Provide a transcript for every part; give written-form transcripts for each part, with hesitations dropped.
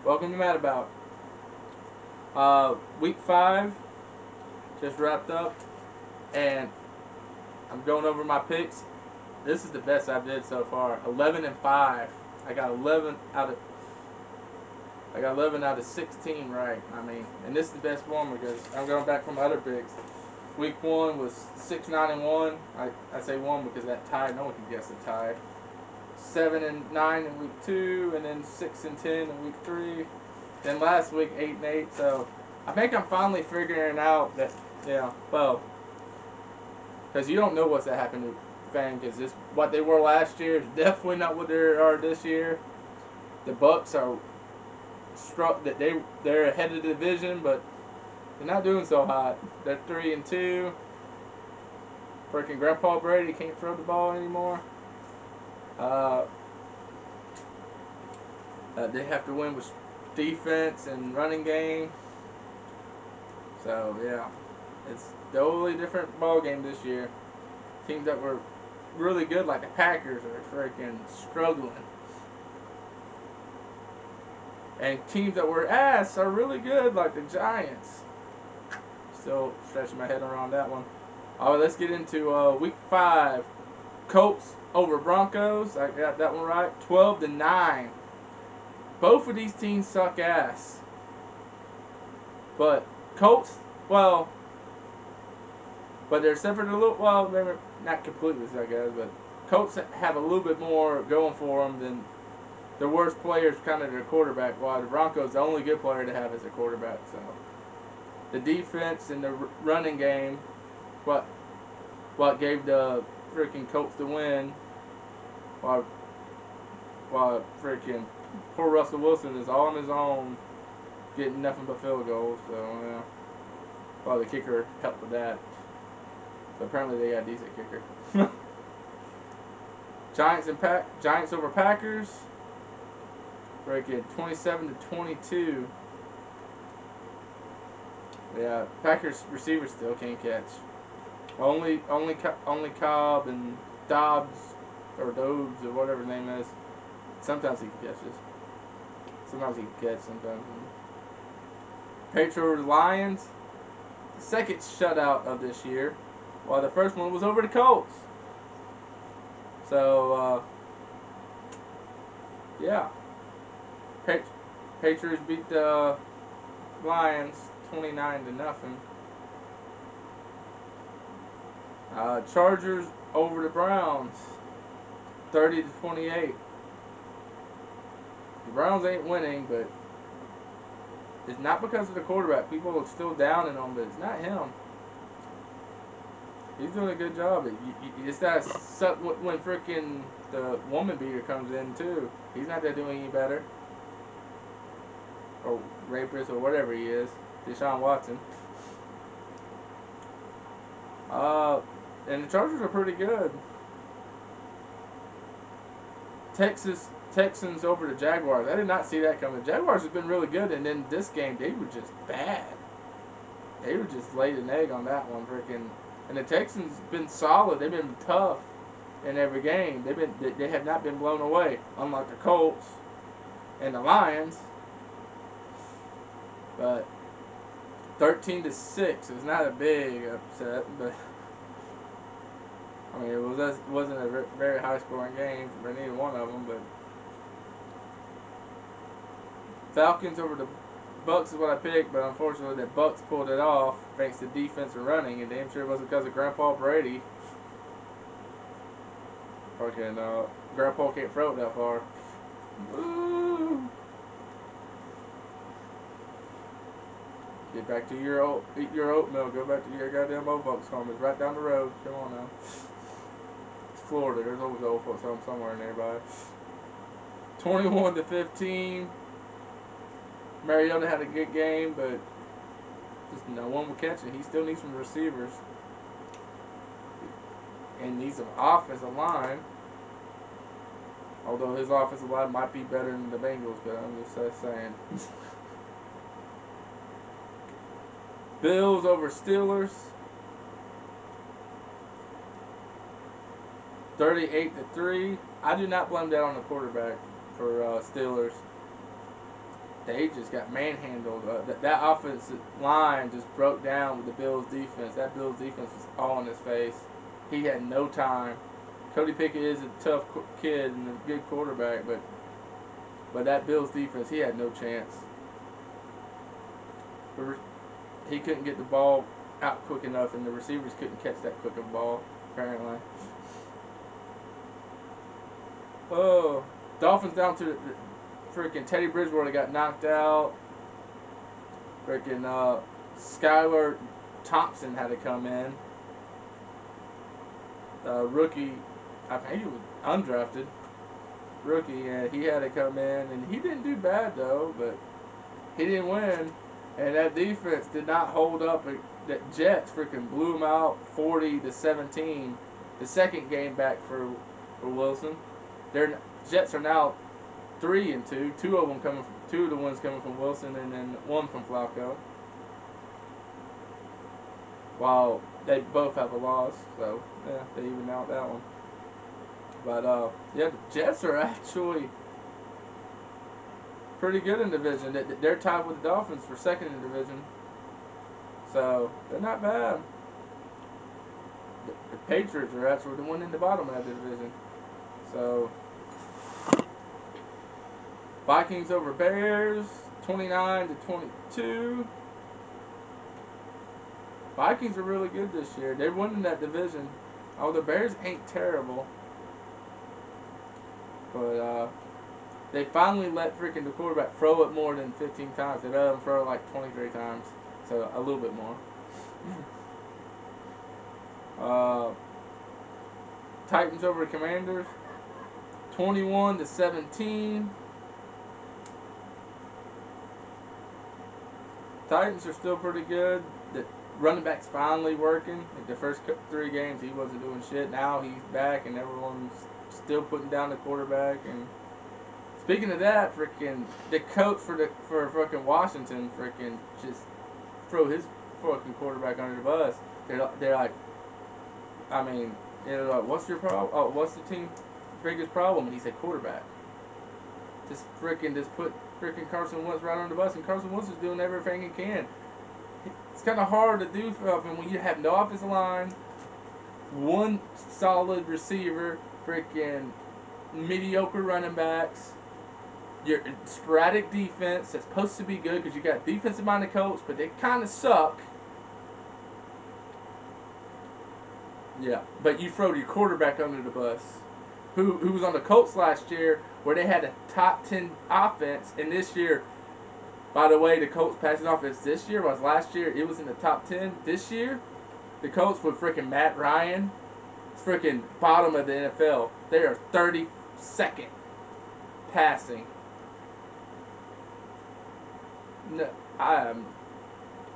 Welcome to Mad Week 5 just wrapped up, and I'm going over my picks. This is the best I've did so far. 11-5. I got 11 out of I got 11 out of 16 right. And this is the best one because I'm going back from other picks. Week 1 was 6-9-1. I say 1 because that tie. No one can guess the tie. 7-9 in week 2, and then 6-10 in week 3. Then last week 8-8. So I think I'm finally figuring out that because you don't know what's to happen to Fang, because this what they were last year is definitely not what they are this year. The Bucks are struck that they're ahead of the division, but they're not doing so hot. They're 3-2. Freaking Grandpa Brady can't throw the ball anymore. They have to win with defense and running game. So yeah, it's totally different ball game this year. Teams that were really good, like the Packers, are freaking struggling, and teams that were ass are really good, like the Giants. Still stretching my head around that one. All right, let's get into week 5. Colts over Broncos. I got that one right. 12-9. Both of these teams suck ass. But Colts, but they're separate a little. Well, they're not completely suck ass, but Colts have a little bit more going for them than the worst player is kind of their quarterback. While the Broncos, the only good player to have is their quarterback. So the defense and the running game, what gave the freaking Colts the win. While freaking poor Russell Wilson is all on his own, getting nothing but field goals. So yeah, well, the kicker helped with that. So apparently they got a decent kicker. Giants over Packers. Freaking 27-22. Yeah, Packers receivers still can't catch. Only Cobb and Dobbs or Dobbs or whatever his name is. Sometimes he catches. Sometimes he can catch. Sometimes. Patriots Lions. The second shutout of this year, while the first one was over the Colts. So yeah, Patriots beat the Lions 29-0. Chargers over the Browns 30-28. The Browns ain't winning, but it's not because of the quarterback. People are still downing on him, but it's not him. He's doing a good job. It's that suck when freaking the woman beater comes in too. He's not that doing any better. Or rapist or whatever he is. Deshaun Watson. And the Chargers are pretty good. Texans over the Jaguars. I did not see that coming. The Jaguars have been really good, and then this game they were just bad. They were just laid an egg on that one, freaking. And the Texans been solid. They've been tough in every game. They have not been blown away, unlike the Colts and the Lions. But 13-6 is not a big upset, but it wasn't a very high scoring game for neither one of them. But Falcons over the Bucks is what I picked, but unfortunately the Bucks pulled it off thanks to defense and running, and damn sure it wasn't because of Grandpa Brady. Fucking Grandpa can't throw it that far. Woo! Get back to eat your oatmeal. Go back to your goddamn old folks' home. It's right down the road. Come on now. It's Florida. There's always old folks' home somewhere nearby. 21-15. Mariota had a good game, but just no one will catch it. He still needs some receivers. And needs some offensive line. Although his offensive line might be better than the Bengals, but I'm just saying. Bills over Steelers. 38-3. I do not blame that on the quarterback for Steelers. they just got manhandled. That offensive line just broke down with the Bills' defense. That Bills' defense was all in his face. He had no time. Cody Pickett is a tough kid and a good quarterback, but that Bills' defense, he had no chance. He couldn't get the ball out quick enough, and the receivers couldn't catch that quick of a ball, apparently. Oh, Dolphins down to the freaking Teddy Bridgewater got knocked out. Freaking Skylar Thompson had to come in. Rookie, I think he was undrafted. Rookie, and he had to come in, and he didn't do bad though, but he didn't win. And that defense did not hold up. The Jets freaking blew them out 40-17. The second game back for Wilson. Their Jets are now 3-2. Two of the ones coming from Wilson, and then one from Flacco. While they both have a loss, so yeah, they even out that one. But yeah, the Jets are actually pretty good in the division. They're tied with the Dolphins for second in the division, so they're not bad. The Patriots are actually the one in the bottom of the division. So Vikings over Bears, 29-22. Vikings are really good this year. They're winning that division. Oh, the Bears ain't terrible. But they finally let freaking the quarterback throw it more than 15 times. They let him throw it like 23 times. So a little bit more. Titans over Commanders, 21-17. Titans are still pretty good. The running back's finally working. Like the first 3 games, he wasn't doing shit. Now he's back, and everyone's still putting down the quarterback. And speaking of that, freaking the coach for freaking Washington freaking just throw his fucking quarterback under the bus. They're like, I mean, they're like, what's your problem? Oh, what's the team's biggest problem? And he said quarterback. Just put freaking Carson Wentz right on the bus, and Carson Wentz is doing everything he can. It's kind of hard to do stuff, and when you have no offensive line, one solid receiver, freaking mediocre running backs, your sporadic defense that's supposed to be good because you got defensive-minded coach, but they kind of suck. Yeah, but you throw your quarterback under the bus, who was on the Colts last year, where they had a top 10 offense, and this year, by the way, the Colts passing offense this year was last year. It was in the top 10. This year, the Colts with freaking Matt Ryan, freaking bottom of the NFL. They are 32nd passing. No, I am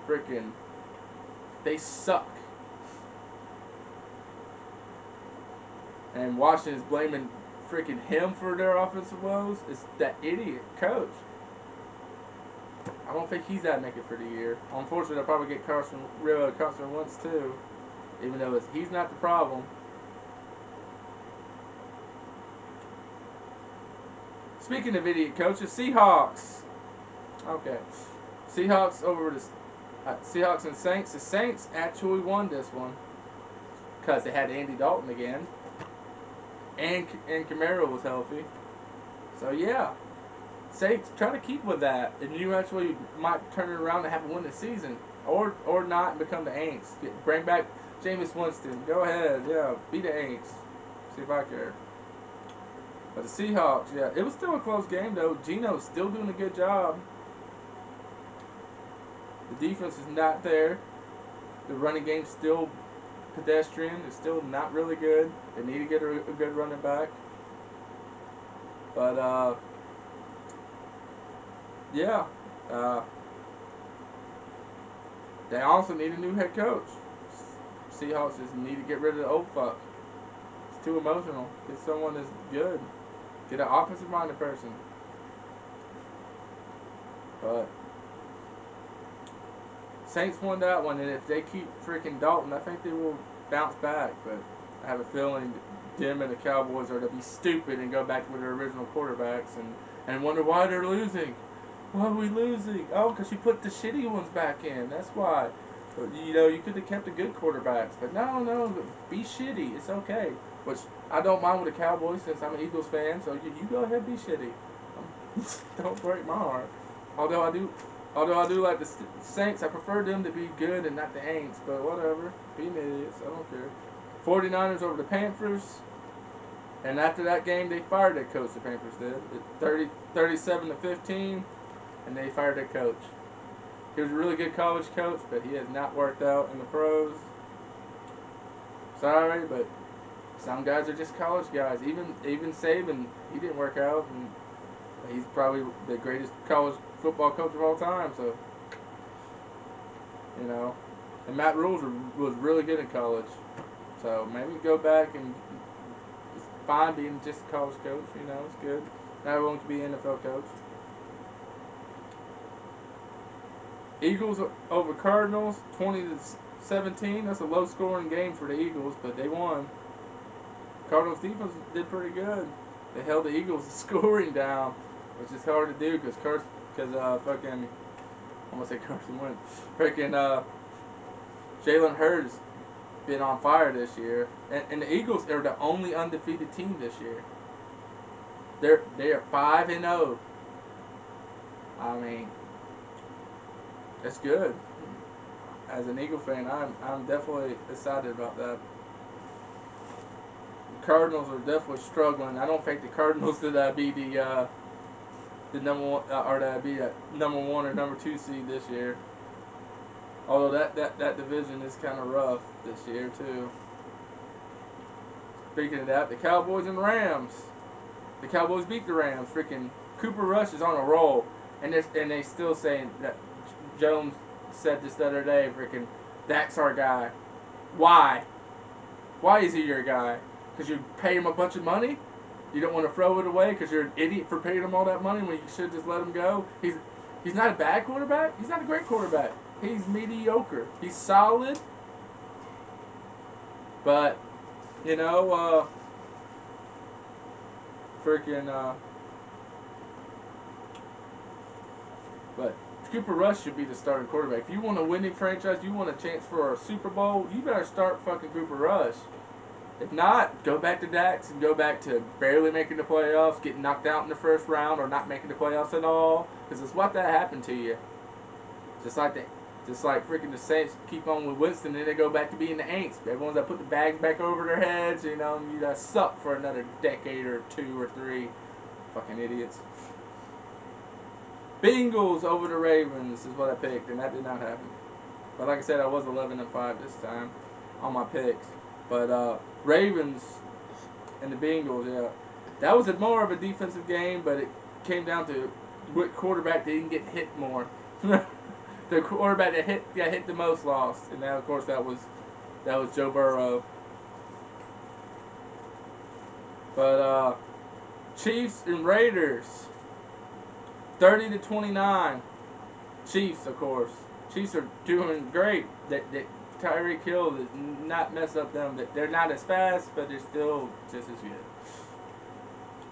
freaking. They suck. And Washington's blaming freaking him for their offensive woes. It's that idiot coach. I don't think he's that make it for the year. Unfortunately, they'll probably get Carson Wentz too, even though he's not the problem. Speaking of idiot coaches, Seahawks. Okay, Seahawks over the Seahawks and Saints. The Saints actually won this one because they had Andy Dalton again, and Kamara was healthy. So yeah. Saints try to keep with that, and you actually might turn it around and have a win this season, or not and become the Aints. Bring back Jameis Winston. Go ahead, yeah, be the Aints. See if I care. But the Seahawks, yeah, it was still a close game though. Geno's still doing a good job. The defense is not there. The running game's still pedestrian. It's still not really good. They need to get a good running back. But yeah, they also need a new head coach. Seahawks just need to get rid of the old fuck. It's too emotional. Get someone that's good. Get an offensive-minded person. But Saints won that one, and if they keep freaking Dalton, I think they will bounce back. But I have a feeling them and the Cowboys are to be stupid and go back with their original quarterbacks and wonder why they're losing. Why are we losing? Oh, because you put the shitty ones back in. That's why. But, you know, you could have kept the good quarterbacks. But no, be shitty. It's okay. Which I don't mind with the Cowboys since I'm an Eagles fan. So you go ahead, be shitty. Don't break my heart. Although I do, although I do like the Saints, I prefer them to be good and not the Aints. But whatever. Being idiots, I don't care. 49ers over the Panthers. And after that game, they fired their coach. The Panthers did. 37-15. And they fired their coach. He was a really good college coach, but he has not worked out in the pros. Sorry, but some guys are just college guys. Even Saban, he didn't work out, and he's probably the greatest college football coach of all time. So, you know, and Matt Rule was really good in college. So maybe go back and it's fine being just a college coach. You know, it's good. Not everyone can be an NFL coach. Eagles over Cardinals, 20-17. That's a low-scoring game for the Eagles, but they won. Cardinals defense did pretty good. They held the Eagles' scoring down, which is hard to do because fucking I'm gonna say Carson Wentz, freaking Jalen Hurts been on fire this year, and the Eagles are the only undefeated team this year. They are 5-0. I mean, that's good. As an Eagle fan, I'm definitely excited about that. The Cardinals are definitely struggling. I don't think the Cardinals did be the number one or that be that number one or number two seed this year. Although that division is kind of rough this year too. Speaking of that, the Cowboys and Rams. The Cowboys beat the Rams. Freaking Cooper Rush is on a roll, and they still saying that Jones said this the other day. Freaking Dak's our guy. Why? Why is he your guy? Because you pay him a bunch of money? You don't want to throw it away because you're an idiot for paying him all that money when you should just let him go? He's not a bad quarterback. He's not a great quarterback. He's mediocre. He's solid. But, you know, but Cooper Rush should be the starting quarterback. If you want a winning franchise, you want a chance for a Super Bowl, you better start fucking Cooper Rush. If not, go back to Dax and go back to barely making the playoffs, getting knocked out in the first round, or not making the playoffs at all. Because it's what that happened to you. Just like freaking the Saints keep on with Winston, and then they go back to being the Aints. Everyone's that put the bags back over their heads, you know, and you guys suck for another decade or 2 or 3. Fucking idiots. Bengals over the Ravens is what I picked, and that did not happen. But like I said, I was 11-5 this time on my picks. But Ravens and the Bengals, yeah, that was more of a defensive game, but it came down to what quarterback didn't get hit more. The quarterback that got hit the most lost, and now of course that was Joe Burrow. But Chiefs and Raiders, 30-29. Chiefs, of course. Chiefs are doing great. That Tyreek Hill does not mess up them. They're not as fast, but they're still just as good.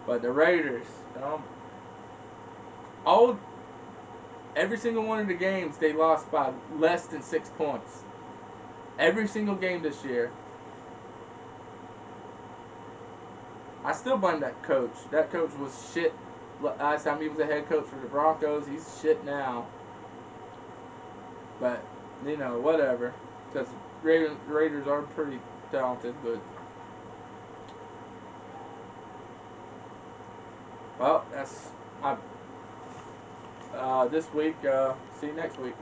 But the Raiders, every single one of the games they lost by less than 6 points. Every single game this year. I still blame that coach. That coach was shit last time he was a head coach for the Broncos. He's shit now. But, you know, whatever. Because Raiders are pretty talented, but... Well, that's my... this week. See you next week.